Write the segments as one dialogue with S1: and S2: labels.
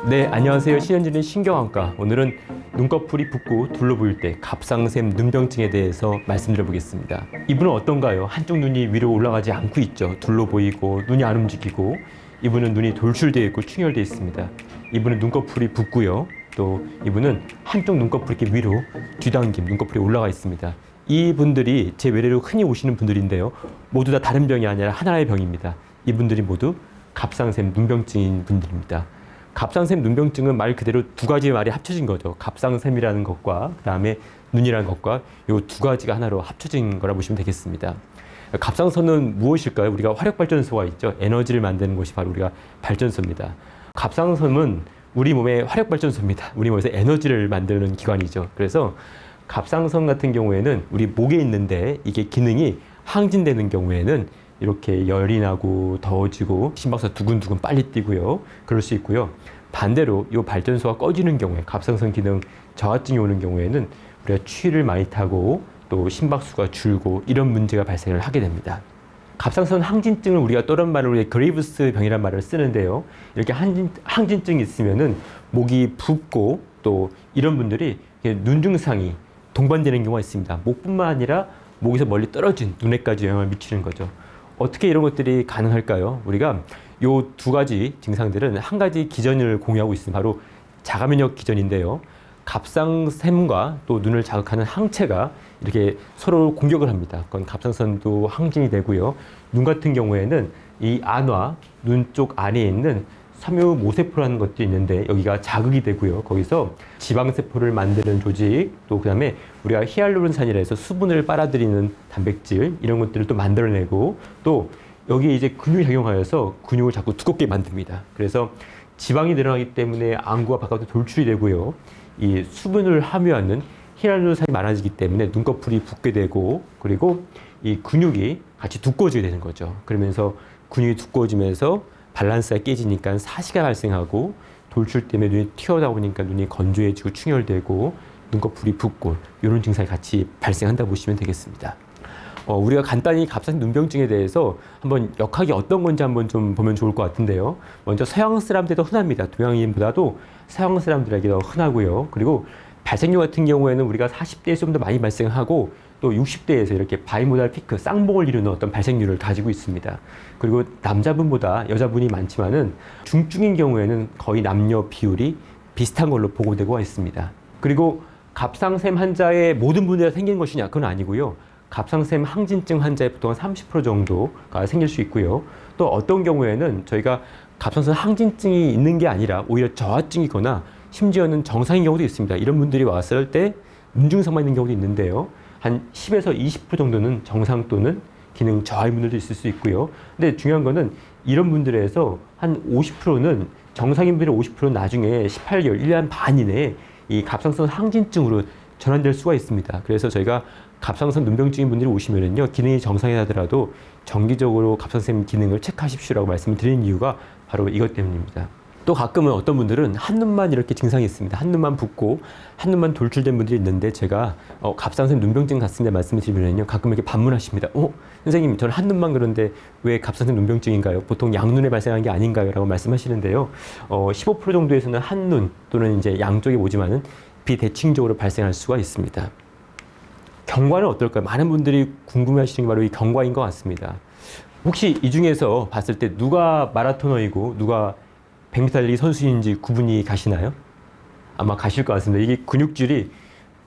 S1: 네, 안녕하세요. 신현준의 신경안과. 오늘은 눈꺼풀이 붓고 둘러 보일 때 갑상샘 눈병증에 대해서 말씀드려보겠습니다. 이분은 어떤가요? 한쪽 눈이 위로 올라가지 않고 있죠. 둘러 보이고 눈이 안 움직이고, 이분은 눈이 돌출되어 있고 충혈되어 있습니다. 이분은 눈꺼풀이 붓고요. 또 이분은 한쪽 눈꺼풀이 이렇게 위로 뒤당김, 눈꺼풀이 올라가 있습니다. 이분들이 제 외래로 흔히 오시는 분들인데요. 모두 다 다른 병이 아니라 하나의 병입니다. 이분들이 모두 갑상샘 눈병증인 분들입니다. 갑상샘 눈병증은 말 그대로 두 가지 말이 합쳐진 거죠. 갑상샘이라는 것과 그다음에 눈이라는 것과 이 두 가지가 하나로 합쳐진 거라 보시면 되겠습니다. 갑상선은 무엇일까요? 우리가 화력발전소가 있죠. 에너지를 만드는 것이 바로 우리가 발전소입니다. 갑상선은 우리 몸의 화력발전소입니다. 우리 몸에서 에너지를 만드는 기관이죠. 그래서 갑상선 같은 경우에는 우리 목에 있는데 이게 기능이 항진되는 경우에는 이렇게 열이 나고 더워지고 심박수가 두근두근 빨리 뛰고요. 그럴 수 있고요. 반대로 이 발전소가 꺼지는 경우에 갑상선 기능 저하증이 오는 경우에는 우리가 추위를 많이 타고 또 심박수가 줄고 이런 문제가 발생을 하게 됩니다. 갑상선 항진증을 우리가 또 다른 말로 그레이브스 병이라는 말을 쓰는데요. 이렇게 항진증이 있으면은 목이 붓고 또 이런 분들이 눈 증상이 동반되는 경우가 있습니다. 목뿐만 아니라 목에서 멀리 떨어진 눈에까지 영향을 미치는 거죠. 어떻게 이런 것들이 가능할까요? 우리가 요 두 가지 증상들은 한 가지 기전을 공유하고 있습니다. 바로 자가면역 기전인데요. 갑상샘과 또 눈을 자극하는 항체가 이렇게 서로 공격을 합니다. 그건 갑상선도 항진이 되고요. 눈 같은 경우에는 이 안과 눈 쪽 안에 있는 섬유모세포라는 것도 있는데 여기가 자극이 되고요. 거기서 지방세포를 만드는 조직, 또 그다음에 우리가 히알루론산이라 해서 수분을 빨아들이는 단백질 이런 것들을 또 만들어내고 또 여기에 이제 근육이 작용하여서 근육을 자꾸 두껍게 만듭니다. 그래서 지방이 늘어나기 때문에 안구가 바깥으로 돌출이 되고요. 이 수분을 함유하는 히알루론산이 많아지기 때문에 눈꺼풀이 붓게 되고 그리고 이 근육이 같이 두꺼워지게 되는 거죠. 그러면서 근육이 두꺼워지면서 밸런스가 깨지니까 사시가 발생하고 돌출 때문에 눈이 튀어나오니까 눈이 건조해지고 충혈되고 눈꺼풀이 붓고 이런 증상이 같이 발생한다 보시면 되겠습니다. 우리가 간단히 갑상선 눈병증에 대해서 한번 역학이 어떤 건지 한번 좀 보면 좋을 것 같은데요. 먼저 서양 사람들도 흔합니다. 동양인보다도 서양 사람들에게 더 흔하고요. 그리고 발생률 같은 경우에는 우리가 40대에 좀 더 많이 발생하고 또 60대에서 이렇게 바이모달 피크, 쌍봉을 이루는 어떤 발생률을 가지고 있습니다. 그리고 남자분보다 여자분이 많지만은 중증인 경우에는 거의 남녀 비율이 비슷한 걸로 보고되고 있습니다. 그리고 갑상샘 환자의 모든 분들이 생기는 것이냐? 그건 아니고요. 갑상샘 항진증 환자의 보통 한 30% 정도가 생길 수 있고요. 또 어떤 경우에는 저희가 갑상선 항진증이 있는 게 아니라 오히려 저하증이거나 심지어는 정상인 경우도 있습니다. 이런 분들이 왔을 때 눈증상만 있는 경우도 있는데요. 한 10에서 20% 정도는 정상 또는 기능 저하인 분들도 있을 수 있고요. 근데 중요한 거는 이런 분들에서 한 50%는 정상인 분들의 50%는 나중에 18개월, 1년 반 이내에 이 갑상선 항진증으로 전환될 수가 있습니다. 그래서 저희가 갑상선 눈병증인 분들이 오시면은요, 기능이 정상이 하더라도 정기적으로 갑상선 기능을 체크하십시오라고 말씀을 드리는 이유가 바로 이것 때문입니다. 또 가끔은 어떤 분들은 한눈만 이렇게 증상이 있습니다. 한눈만 붓고 한눈만 돌출된 분들이 있는데 제가 갑상선 눈병증 같은데 말씀을 드리면요, 가끔 이렇게 반문하십니다. 선생님, 저는 한눈만 그런데 왜 갑상선 눈병증인가요? 보통 양눈에 발생한 게 아닌가요? 라고 말씀하시는데요. 15% 정도에서는 한눈 또는 이제 양쪽에 오지만은 비대칭적으로 발생할 수가 있습니다. 경과는 어떨까요? 많은 분들이 궁금해하시는 게 바로 이 경과인 것 같습니다. 혹시 이 중에서 봤을 때 누가 마라토너이고 누가 100m 달리기 선수인지 구분이 가시나요? 아마 가실 것 같습니다. 이게 근육질이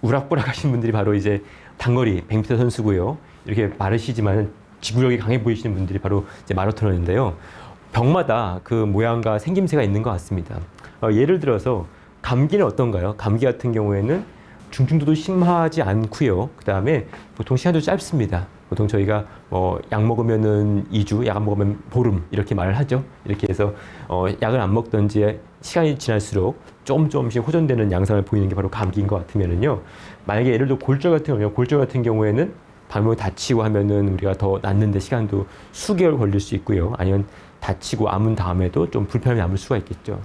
S1: 우락부락 하신 분들이 바로 이제 단거리 100m 선수고요. 이렇게 마르시지만 지구력이 강해 보이시는 분들이 바로 이제 마라토너인데요. 병마다 그 모양과 생김새가 있는 것 같습니다. 예를 들어서 감기는 어떤가요? 감기 같은 경우에는 중증도도 심하지 않고요. 그 다음에 보통 시간도 짧습니다. 보통 저희가 약 먹으면은 2주, 약 안 먹으면 보름 이렇게 말을 하죠. 이렇게 해서 약을 안 먹던지 시간이 지날수록 조금씩 호전되는 양상을 보이는 게 바로 감기인 것 같으면은요. 만약에 예를 들어 골절 같은 경우에는 발목이 다치고 하면은 우리가 더 낫는데 시간도 수개월 걸릴 수 있고요. 아니면 다치고 아문 다음에도 좀 불편함이 남을 수가 있겠죠.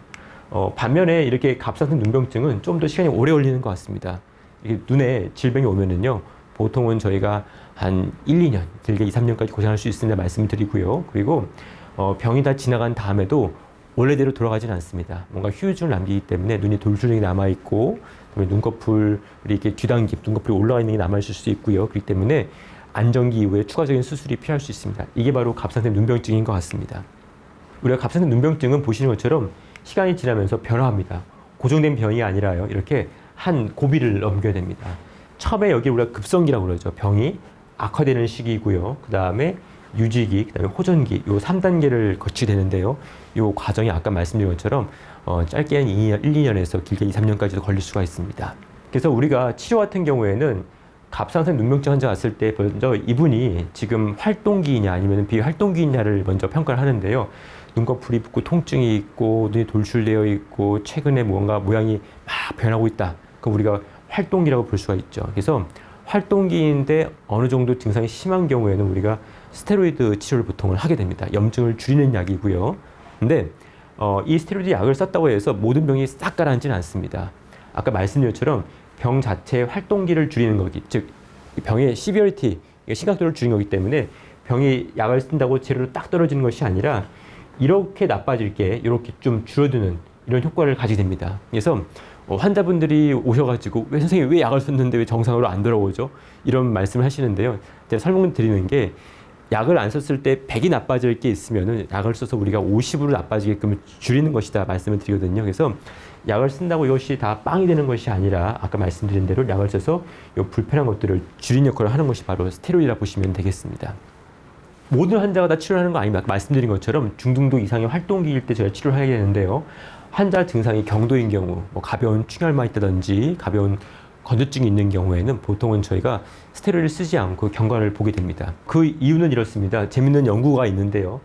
S1: 반면에 이렇게 갑상선 눈병증은 좀 더 시간이 오래 걸리는 것 같습니다. 이게 눈에 질병이 오면은요, 보통은 저희가 한 1, 2년, 길게 2, 3년까지 고생할 수 있습니다 말씀을 드리고요. 그리고 병이 다 지나간 다음에도 원래대로 돌아가지는 않습니다. 뭔가 휴유증을 남기기 때문에 눈이 돌출력이 남아있고, 그다음에 눈꺼풀이 이렇게 뒤당김, 눈꺼풀이 올라가 있는 게 남아있을 수 있고요. 그렇기 때문에 안정기 이후에 추가적인 수술이 필요할 수 있습니다. 이게 바로 갑상선 눈병증인 것 같습니다. 우리가 갑상선 눈병증은 보시는 것처럼 시간이 지나면서 변화합니다. 고정된 병이 아니라요. 이렇게 한 고비를 넘겨야 됩니다. 처음에 여기 우리가 급성기라고 그러죠. 병이 악화되는 시기이고요. 그 다음에 유지기, 그 다음에 호전기, 요 3단계를 거치게 되는데요. 요 과정이 아까 말씀드린 것처럼 짧게는 1, 2년에서 길게 2, 3년까지도 걸릴 수가 있습니다. 그래서 우리가 치료 같은 경우에는 갑상선 눈병증 환자 왔을 때 먼저 이분이 지금 활동기이냐 아니면 비활동기이냐를 먼저 평가를 하는데요. 눈꺼풀이 붓고 통증이 있고 눈이 돌출되어 있고 최근에 뭔가 모양이 막 변하고 있다. 그럼 우리가 활동기라고 볼 수가 있죠. 그래서 활동기인데 어느 정도 증상이 심한 경우에는 우리가 스테로이드 치료를 보통은 하게 됩니다. 염증을 줄이는 약이고요. 근데 이 스테로이드 약을 썼다고 해서 모든 병이 싹 가라앉지는 않습니다. 아까 말씀드린 것처럼 병 자체의 활동기를 줄이는 거기, 즉 병의 시비어리티, 심각도를 줄이는 거기 때문에 병이 약을 쓴다고 재료로 딱 떨어지는 것이 아니라 이렇게 나빠질 게 이렇게 좀 줄어드는 이런 효과를 가지게 됩니다. 그래서 환자분들이 오셔가지고 왜 선생님 왜 약을 썼는데 왜 정상으로 안 돌아오죠? 이런 말씀을 하시는데요. 제가 설명드리는 게 약을 안 썼을 때 100이 나빠질 게 있으면은 약을 써서 우리가 50으로 나빠지게끔 줄이는 것이다 말씀을 드리거든요. 그래서 약을 쓴다고 이것이 다 빵이 되는 것이 아니라 아까 말씀드린 대로 약을 써서 이 불편한 것들을 줄이는 역할을 하는 것이 바로 스테로이드라 보시면 되겠습니다. 모든 환자가 다 치료를 하는 거 아닙니다. 말씀드린 것처럼 중등도 이상의 활동기일 때 제가 치료를 하게 되는데요. 환자 증상이 경도인 경우, 뭐 가벼운 충혈만 있다든지 가벼운 건조증이 있는 경우에는 보통은 저희가 스테로이드를 쓰지 않고 경과를 보게 됩니다. 그 이유는 이렇습니다. 재밌는 연구가 있는데요.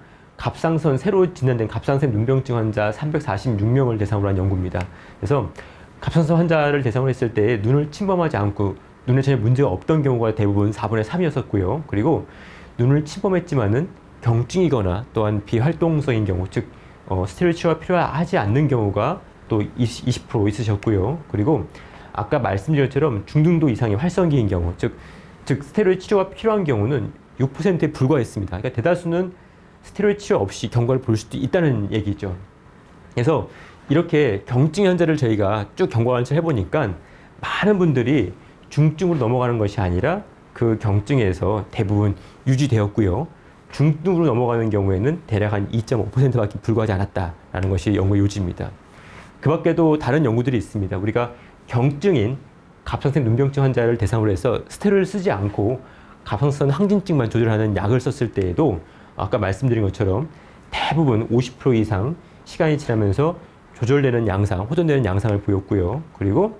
S1: 새로 진단된 갑상선 눈병증 환자 346명을 대상으로 한 연구입니다. 그래서 갑상선 환자를 대상으로 했을 때 눈을 침범하지 않고 눈에 전혀 문제가 없던 경우가 대부분 4분의 3이었었고요. 그리고 눈을 침범했지만은 경증이거나 또한 비활동성인 경우, 즉 스테로이드 치료가 필요하지 않는 경우가 또 20% 있으셨고요. 그리고 아까 말씀드린 것처럼 중등도 이상의 활성기인 경우, 즉 스테로이드 치료가 필요한 경우는 6%에 불과했습니다. 그러니까 대다수는 스테로이드 치료 없이 경과를 볼 수도 있다는 얘기죠. 그래서 이렇게 경증 환자를 저희가 쭉 경과 관찰해 보니까 많은 분들이 중증으로 넘어가는 것이 아니라 그 경증에서 대부분 유지되었고요. 중증으로 넘어가는 경우에는 대략 한 2.5%밖에 불과하지 않았다라는 것이 연구의 요지입니다. 그 밖에도 다른 연구들이 있습니다. 우리가 경증인 갑상선 눈병증 환자를 대상으로 해서 스테로이드를 쓰지 않고 갑상선 항진증만 조절하는 약을 썼을 때에도 아까 말씀드린 것처럼 대부분 50% 이상 시간이 지나면서 조절되는 양상, 호전되는 양상을 보였고요. 그리고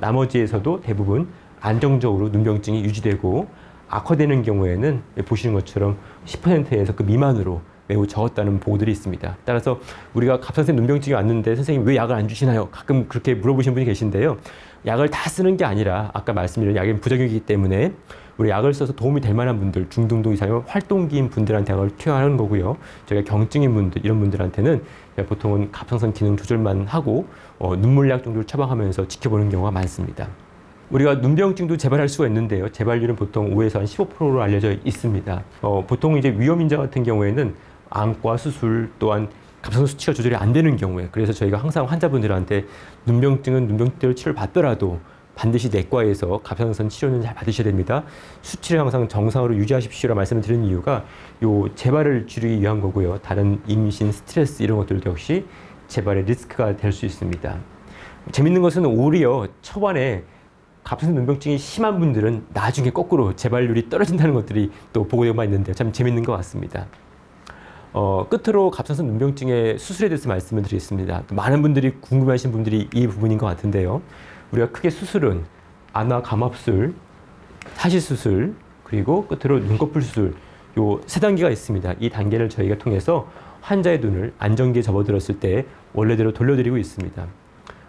S1: 나머지에서도 대부분 안정적으로 눈병증이 유지되고 악화되는 경우에는 보시는 것처럼 10%에서 그 미만으로 매우 적었다는 보고들이 있습니다. 따라서 우리가 갑상선 눈병증이 왔는데 선생님 왜 약을 안 주시나요? 가끔 그렇게 물어보시는 분이 계신데요. 약을 다 쓰는 게 아니라 아까 말씀드린 약은 부작용이기 때문에 우리 약을 써서 도움이 될 만한 분들, 중등도 이상의 활동기인 분들한테 약을 투여하는 거고요. 저희가 경증인 분들, 이런 분들한테는 보통은 갑상선 기능 조절만 하고 눈물약 정도를 처방하면서 지켜보는 경우가 많습니다. 우리가 눈병증도 재발할 수가 있는데요. 재발률은 보통 5에서 한 15%로 알려져 있습니다. 보통 이제 위험인자 같은 경우에는 안과 수술 또한 갑상선 수치가 조절이 안 되는 경우에, 그래서 저희가 항상 환자분들한테 눈병증은 눈병증 치료를 받더라도 반드시 내과에서 갑상선 치료는 잘 받으셔야 됩니다. 수치를 항상 정상으로 유지하십시오라 말씀을 드리는 이유가 요 재발을 줄이기 위한 거고요. 다른 임신, 스트레스 이런 것들도 역시 재발의 리스크가 될 수 있습니다. 재밌는 것은 오히려 초반에 갑상선 눈병증이 심한 분들은 나중에 거꾸로 재발률이 떨어진다는 것들이 또 보고되고 있는데 참 재밌는 것 같습니다. 끝으로 갑상선 눈병증의 수술에 대해서 말씀을 드리겠습니다. 많은 분들이 궁금해하신 분들이 이 부분인 것 같은데요. 우리가 크게 수술은 안화 감압술, 사시수술, 그리고 끝으로 눈꺼풀 수술, 요 세 단계가 있습니다. 이 단계를 저희가 통해서 환자의 눈을 안정기에 접어들었을 때 원래대로 돌려드리고 있습니다.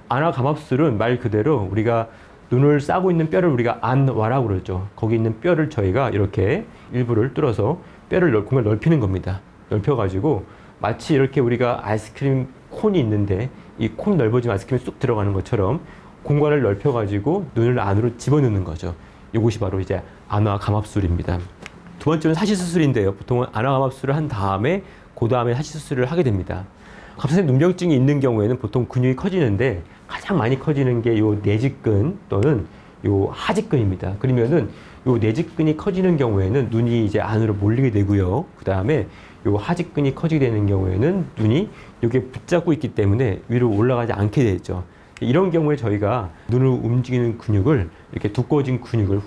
S1: 안화 감압술은 말 그대로 우리가 눈을 싸고 있는 뼈를 우리가 안와라고 그러죠. 거기 있는 뼈를 저희가 이렇게 일부를 뚫어서 공간을 넓히는 겁니다. 넓혀가지고 마치 이렇게 우리가 아이스크림 콘이 있는데 이 콘 넓어지면 아이스크림이 쑥 들어가는 것처럼 공간을 넓혀가지고 눈을 안으로 집어넣는 거죠. 이것이 바로 이제 안화 감압술입니다. 두 번째는 사시수술인데요. 보통은 안화 감압술을 한 다음에 그 다음에 사시수술을 하게 됩니다. 갑상선 눈병증이 있는 경우에는 보통 근육이 커지는데 가장 많이 커지는 게 요 내직근 또는 요 하직근입니다. 그러면은 요 내직근이 커지는 경우에는 눈이 이제 안으로 몰리게 되고요. 그 다음에 요 하직근이 커지게 되는 경우에는 눈이 이게 붙잡고 있기 때문에 위로 올라가지 않게 되죠. 이런 경우에 저희가 눈을 움직이는 근육을 이렇게 두꺼워진 근육을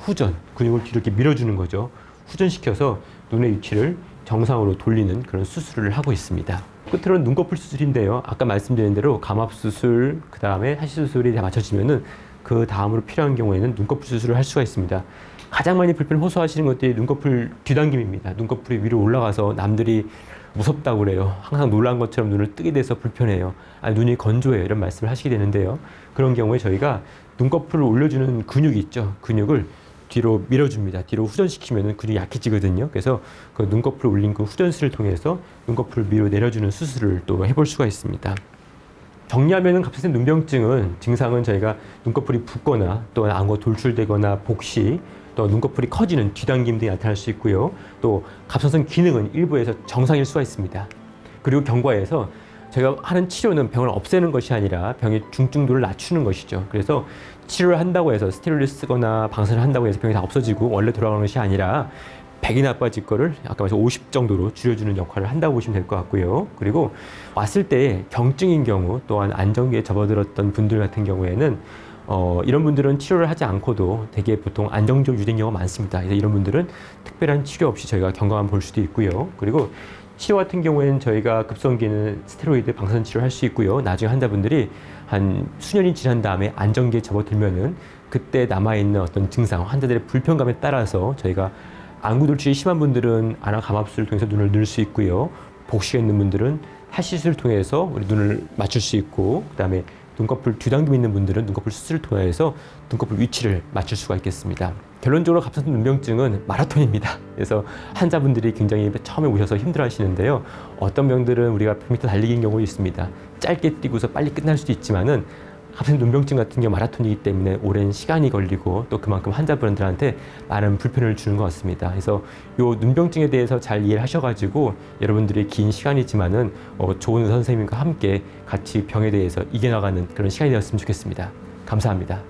S1: 근육을 뒤로 이렇게 밀어주는 거죠. 후전시켜서 눈의 위치를 정상으로 돌리는 그런 수술을 하고 있습니다. 끝으로는 눈꺼풀 수술인데요. 아까 말씀드린 대로 감압 수술, 그 다음에 하시 수술이 다 맞춰지면은 그 다음으로 필요한 경우에는 눈꺼풀 수술을 할 수가 있습니다. 가장 많이 불편 호소하시는 것들이 눈꺼풀 뒤당김입니다. 눈꺼풀이 위로 올라가서 남들이 무섭다고 그래요. 항상 놀란 것처럼 눈을 뜨게 돼서 불편해요. 눈이 건조해요. 이런 말씀을 하시게 되는데요. 그런 경우에 저희가 눈꺼풀을 올려주는 근육이 있죠. 근육을 뒤로 밀어줍니다. 뒤로 후전시키면 근육이 약해지거든요. 그래서 그 눈꺼풀 올린 그 후전술을 통해서 눈꺼풀을 위로 내려주는 수술을 또 해볼 수가 있습니다. 정리하면은 갑상선 눈병증은 증상은 저희가 눈꺼풀이 붓거나 또 안구가 돌출되거나 복시, 또 눈꺼풀이 커지는 뒤당김 등이 나타날 수 있고요. 또 갑상선 기능은 일부에서 정상일 수가 있습니다. 그리고 경과에서 저희가 하는 치료는 병을 없애는 것이 아니라 병의 중증도를 낮추는 것이죠. 그래서 치료를 한다고 해서 스테로이드 쓰거나 방사를 한다고 해서 병이 다 없어지고 원래 돌아가는 것이 아니라 100이 나빠질 거를 아까 말씀 50 정도로 줄여주는 역할을 한다고 보시면 될 것 같고요. 그리고 왔을 때 경증인 경우 또한 안정기에 접어들었던 분들 같은 경우에는 이런 분들은 치료를 하지 않고도 되게 보통 안정적으로 유지된 경우가 많습니다. 그래서 이런 분들은 특별한 치료 없이 저희가 경과만 볼 수도 있고요. 그리고 치료 같은 경우에는 저희가 급성기는 스테로이드 방사선 치료를 할 수 있고요. 나중에 환자분들이 한 수년이 지난 다음에 안정기에 접어들면은 그때 남아있는 어떤 증상, 환자들의 불편감에 따라서 저희가 안구 돌출이 심한 분들은 안화 감압술을 통해서 눈을 늘 수 있고요. 복시가 있는 분들은 하시술을 통해서 우리 눈을 맞출 수 있고, 그 다음에 눈꺼풀 뒤당김 있는 분들은 눈꺼풀 수술을 통해서 눈꺼풀 위치를 맞출 수가 있겠습니다. 결론적으로 갑상선 눈병증은 마라톤입니다. 그래서 환자분들이 굉장히 처음에 오셔서 힘들어 하시는데요. 어떤 병들은 우리가 100m 달리기인 경우도 있습니다. 짧게 뛰고서 빨리 끝날 수도 있지만은 갑상선 눈병증 같은 경우 마라톤이기 때문에 오랜 시간이 걸리고 또 그만큼 환자분들한테 많은 불편을 주는 것 같습니다. 그래서 이 눈병증에 대해서 잘 이해를 하셔가지고 여러분들이 긴 시간이지만은 좋은 의사 선생님과 함께 같이 병에 대해서 이겨나가는 그런 시간이 되었으면 좋겠습니다. 감사합니다.